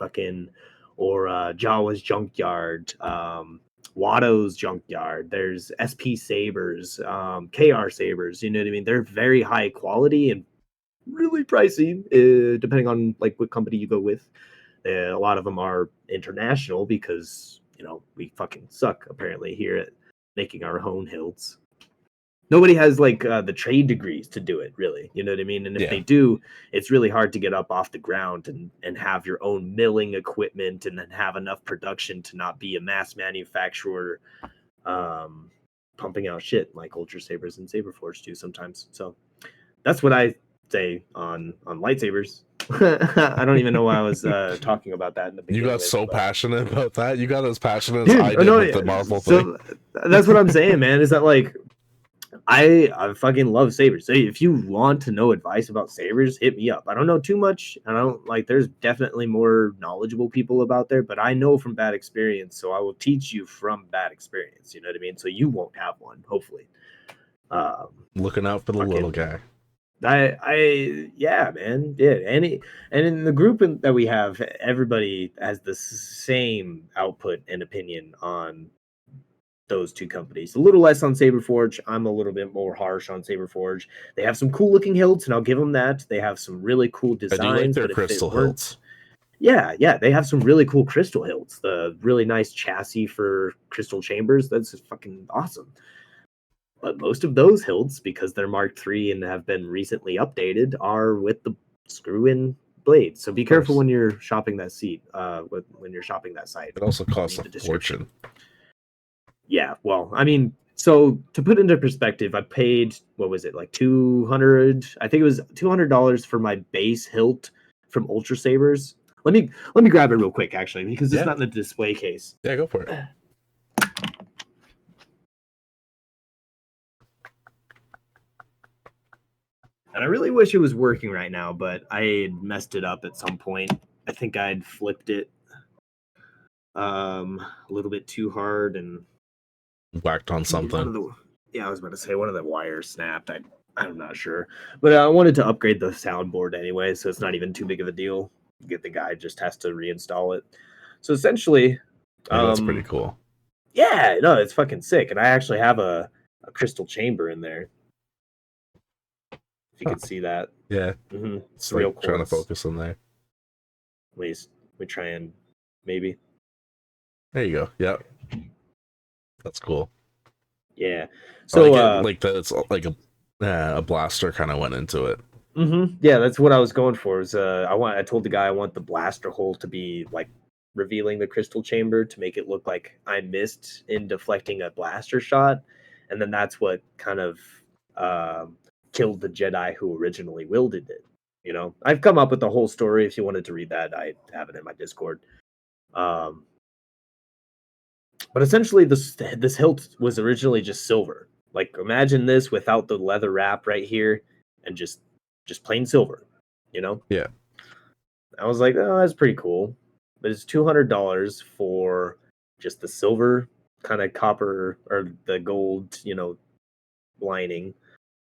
Jawa's Junkyard, Watto's Junkyard. There's SP Sabers, KR Sabers. You know what I mean? They're very high quality and really pricey, depending on like what company you go with. A lot of them are international because we fucking suck apparently here at making our own hilts. Nobody has like the trade degrees to do it, really. You know what I mean? And if they do, it's really hard to get up off the ground and have your own milling equipment and then have enough production to not be a mass manufacturer pumping out shit like Ultra Sabers and Saberforge do sometimes. So that's what I say on lightsabers. I don't even know why I was talking about that in the beginning. You got so passionate about that. You got as passionate Dude, as I did with the Marvel thing. That's what I'm saying, man. Is that like I fucking love sabers. So if you want to know advice about sabers, hit me up. I don't know too much. I don't like. There's definitely more knowledgeable people about there, but I know from bad experience, so I will teach you from bad experience. You know what I mean? So you won't have one, hopefully. Looking out for the little guy. Yeah, man. Yeah, and in the group that we have, everybody has the same output and opinion on those two companies. A little less on Saberforge. I'm a little bit more harsh on Saberforge. They have some cool looking hilts, and I'll give them that. They have some really cool designs. I do like their crystal hilts. Yeah, they have some really cool crystal hilts. The really nice chassis for crystal chambers. That's fucking awesome. But most of those hilts, because they're Mark III and have been recently updated, are with the screw-in blades. So be careful when you're shopping that seat. When you're shopping that site. It also costs a fortune. Yeah, well, I mean, so to put into perspective, I paid, what was it, like 200? I think it was $200 for my base hilt from Ultra Sabers. Let me grab it real quick, actually, because it's not in the display case. Yeah, go for it. And I really wish it was working right now, but I messed it up at some point. I think I'd flipped it a little bit too hard and whacked on something. I was about to say one of the wires snapped. I'm not sure, but I wanted to upgrade the soundboard anyway, so it's not even too big of a deal. The guy just has to reinstall it. So essentially, that's pretty cool. Yeah, no, it's fucking sick, and I actually have a crystal chamber in there. If you can see that, it's real like cool. Trying to focus in there. Please, we try and maybe. There you go. Yep. That's cool. Yeah. So like that, it's like a blaster kind of went into it. Yeah, that's what I was going for. Is I told the guy I want the blaster hole to be like revealing the crystal chamber to make it look like I missed in deflecting a blaster shot, and then that's what kind of killed the Jedi who originally wielded it. You know, I've come up with the whole story. If you wanted to read that, I have it in my Discord. But essentially, this hilt was originally just silver. Like, imagine this without the leather wrap right here, and just plain silver. You know? Yeah. I was like, oh, that's pretty cool. But it's $200 for just the silver kind of copper or the gold, lining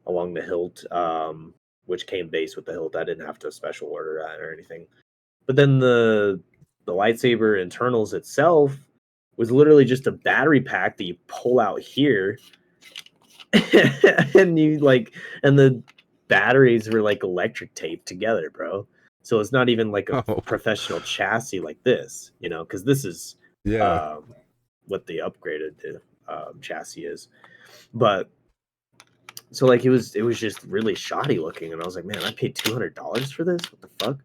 along the hilt, which came base with the hilt. I didn't have to special order that or anything. But then the lightsaber internals itself was literally just a battery pack that you pull out here, and and the batteries were like electric taped together, bro. So it's not even like a professional chassis like this, because this is what the upgraded chassis is. But so like it was just really shoddy looking, and I was like, man, I paid $200 for this. What the fuck?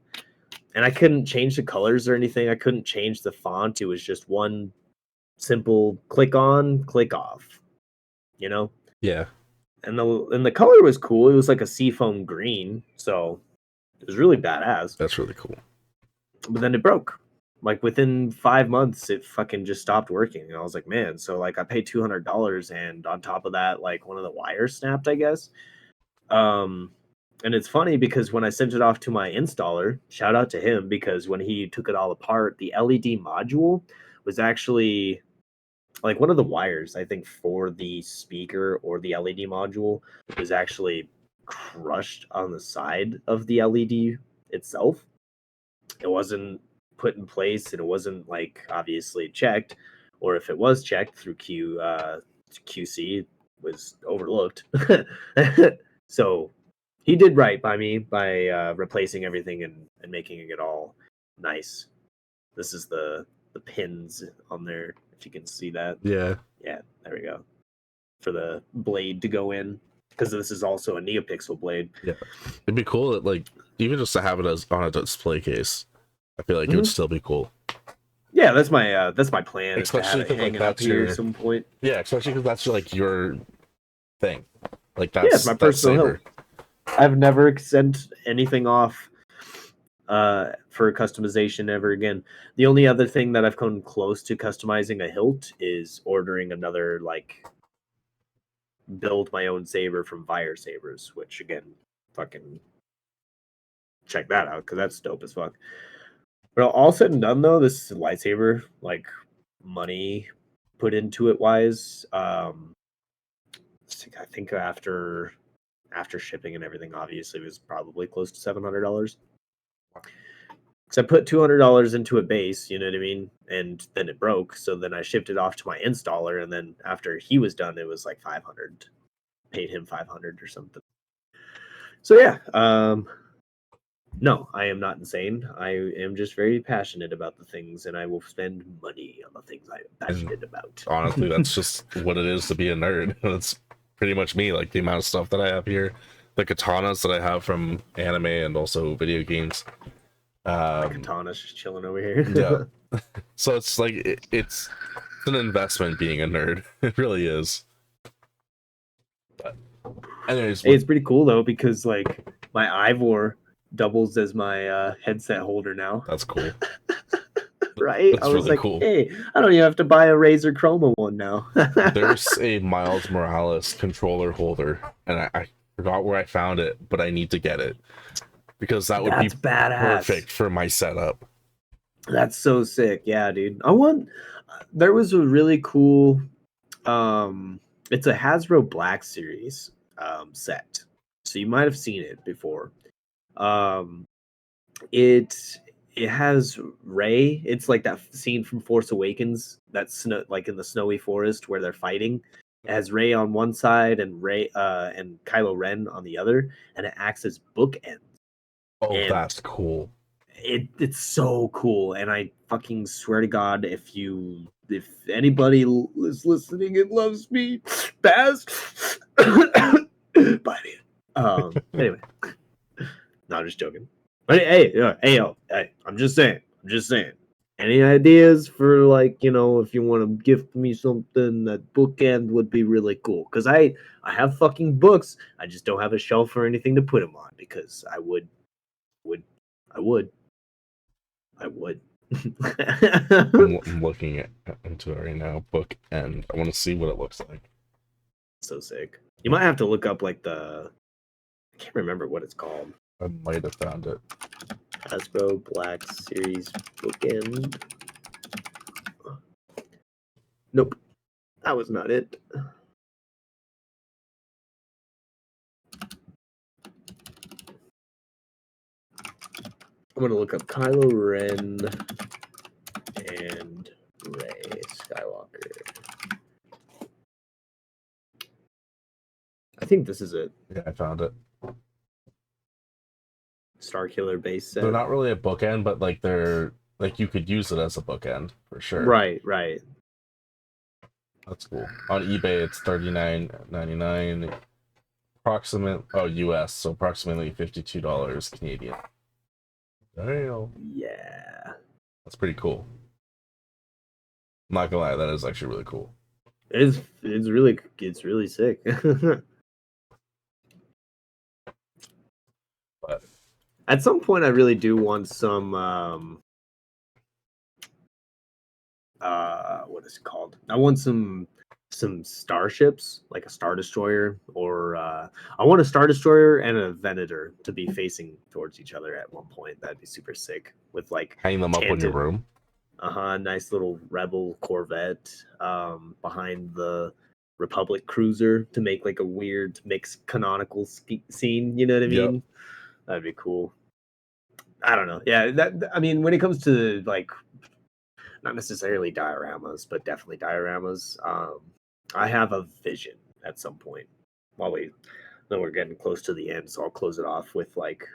And I couldn't change the colors or anything. I couldn't change the font. It was just one simple click on, click off. Yeah. And the color was cool. It was like a seafoam green, so it was really badass. That's really cool. But then it broke. Like within 5 months, it fucking just stopped working. And I was like, man, so like I paid $200, and on top of that, like one of the wires snapped, I guess. And it's funny because when I sent it off to my installer, shout out to him, because when he took it all apart, the LED module was actually like one of the wires, I think, for the speaker or the LED module was actually crushed on the side of the LED itself. It wasn't put in place, and it wasn't like obviously checked, or if it was checked through QC, it was overlooked. So he did right by me by replacing everything and making it all nice. This is the pins on there, if you can see that. Yeah, there we go. for the blade to go in, because this is also a neopixel blade. Yeah, it'd be cool that, like, even just to have it as on a display case. I feel like it would still be cool. Yeah, that's my plan. Especially is to have it hanging that's up here your at some point. Yeah, especially because that's like your thing. Like Yeah, it's my personal saber. hilt. I've never sent anything off for customization ever again. The only other thing that I've come close to customizing a hilt is ordering another, like, build my own saber from Fire Sabers, which again, fucking check that out because that's dope as fuck. But all said and done, though, this lightsaber, like, money put into it wise, I think after shipping and everything, obviously, it was probably close to $700. Because I put $200 into a base, you know what I mean, and then it broke. So then I shipped it off to my installer, and then after he was done, it was like 500. Paid him 500 or something. So yeah, no, I am not insane. I am just very passionate about the things, and I will spend money on the things I'm passionate about. Honestly, that's just what it is to be a nerd. That's pretty much me. Like, the amount of stuff that I have here, the katanas that I have from anime and also video games. My katana's just chilling over here. Yeah. So it's like it's an investment being a nerd. It really is. But anyways, hey, it's pretty cool though, because like my Ivor doubles as my headset holder now. That's cool. Right? That's I was really like, cool. hey, I don't even have to buy a Razer Chroma one now. There's a Miles Morales controller holder, and I forgot where I found it, but I need to get it because that would be badass. Perfect for my setup. That's so sick. Yeah, dude. There was a really cool it's a Hasbro Black Series set. So you might have seen it before. It has Rey. It's like that scene from Force Awakens, that's like in the snowy forest where they're fighting. It has Rey on one side and and Kylo Ren on the other, and it acts as bookends. Oh, And that's cool. It's so cool, and I fucking swear to God, if anybody is listening and loves me, BaZz, buy it. Anyway, no, I'm just joking. But hey, I'm just saying. Any ideas for, like, if you want to gift me something, that bookend would be really cool. Because I have fucking books. I just don't have a shelf or anything to put them on, because I would. I'm looking into it right now. Bookend. I want to see what it looks like. So sick. You might have to look up like I can't remember what it's called. I might have found it. Hasbro Black Series bookend. Nope, that was not it. I'm gonna look up Kylo Ren and Rey Skywalker. I think this is it. Yeah, I found it. Starkiller base set. They're not really a bookend, but like they're like you could use it as a bookend for sure. Right. That's cool. On eBay, it's $39.99. US, so approximately $52 Canadian. Damn. Yeah. That's pretty cool. I'm not gonna lie, that is actually really cool. It's really sick. But at some point, I really do want some what is it called? I want some starships, like a Star Destroyer, or I want a Star Destroyer and a Venator to be facing towards each other at one point. That'd be super sick, with like hang them up in your room. Nice little Rebel Corvette behind the Republic cruiser to make like a weird mixed canonical scene. You know what I mean? Yep. That'd be cool. I don't know. Yeah, I mean, when it comes to like, not necessarily dioramas, but definitely dioramas, I have a vision at some point. We're getting close to the end, so I'll close it off with like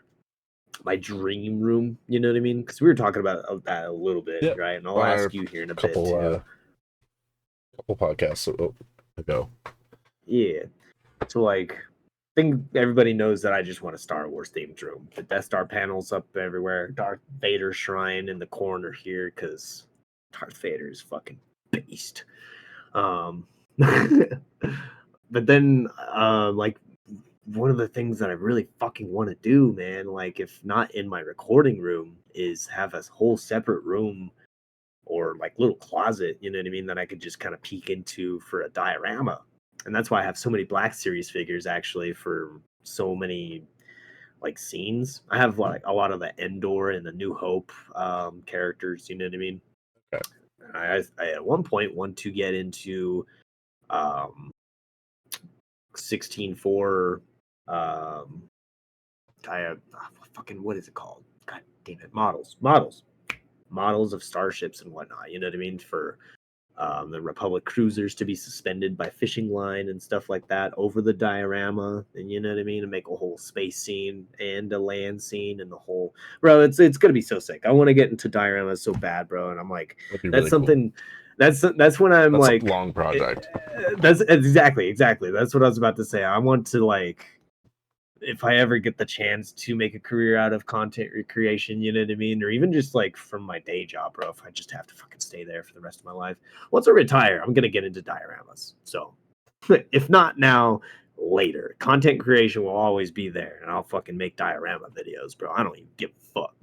my dream room. You know what I mean? Because we were talking about that a little bit, yep. Right? And I'll ask you here in a bit too. Couple podcasts ago. Yeah. So like, I think everybody knows that I just want a Star Wars themed room. The Death Star panels up everywhere. Darth Vader shrine in the corner here because Darth Vader is fucking beast. But then, like, one of the things that I really fucking want to do, man, like, if not in my recording room, is have a whole separate room or like little closet, you know what I mean, that I could just kind of peek into for a diorama. And that's why I have so many Black Series figures actually for so many like scenes. I have like a lot of the Endor and the New Hope characters, you know what I mean? Okay. I at one point want to get into um 16.4 I have fucking what is it called? God damn it, models of starships and whatnot. You know what I mean? For the Republic cruisers to be suspended by fishing line and stuff like that over the diorama, and you know what I mean, and make a whole space scene and a land scene and the whole bro. It's gonna be so sick. I want to get into dioramas so bad, bro. And I'm like, That'd be that's really something. cool. That's when I'm That's like, a long project. that's exactly. That's what I was about to say. I want to like, if I ever get the chance to make a career out of content creation, you know what I mean? Or even just like from my day job, bro, if I just have to fucking stay there for the rest of my life. Once I retire, I'm going to get into dioramas. So if not now, later. Content creation will always be there. And I'll fucking make diorama videos, bro. I don't even give a fuck.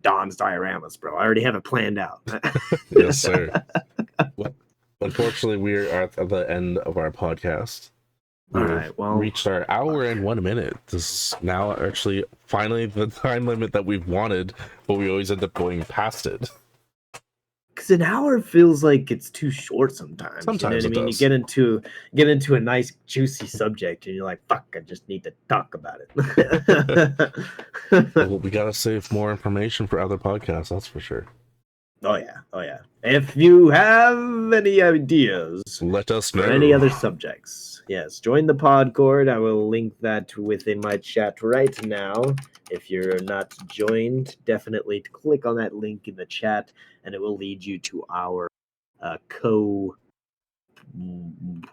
Don's dioramas, bro. I already have it planned out. Yes, sir. Well, unfortunately, we're at the end of our podcast. All We've right, well, reached our hour and 1 minute. This is now actually finally the time limit that we've wanted, but we always end up going past it. because an hour feels like it's too short sometimes. Sometimes you know what I it mean? does. You get into a nice juicy subject, and you're like, "Fuck, I just need to talk about it." Well, we gotta save more information for other podcasts, that's for sure. Oh yeah. If you have any ideas Let us know. for any other subjects, yes, join the Podcord. I will link that within my chat right now. If you're not joined, definitely click on that link in the chat, and it will lead you to our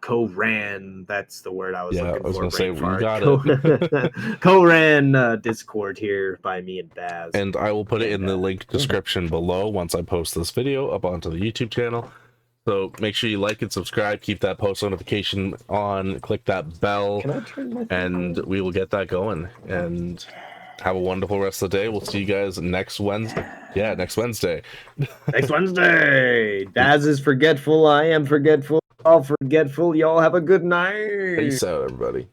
co-ran. That's the word I was looking for. I was gonna say, brain you fart. got it. Co-ran Discord here by me and BaZz. And I will put it in the link description below once I post this video up onto the YouTube channel. So make sure you like and subscribe, keep that post notification on, click that bell, Can I turn my and we will get that going. And have a wonderful rest of the day. We'll see you guys next Wednesday. Yeah, next Wednesday. Next Wednesday. BaZz is forgetful. I am forgetful. All forgetful. Y'all have a good night. Peace out, everybody.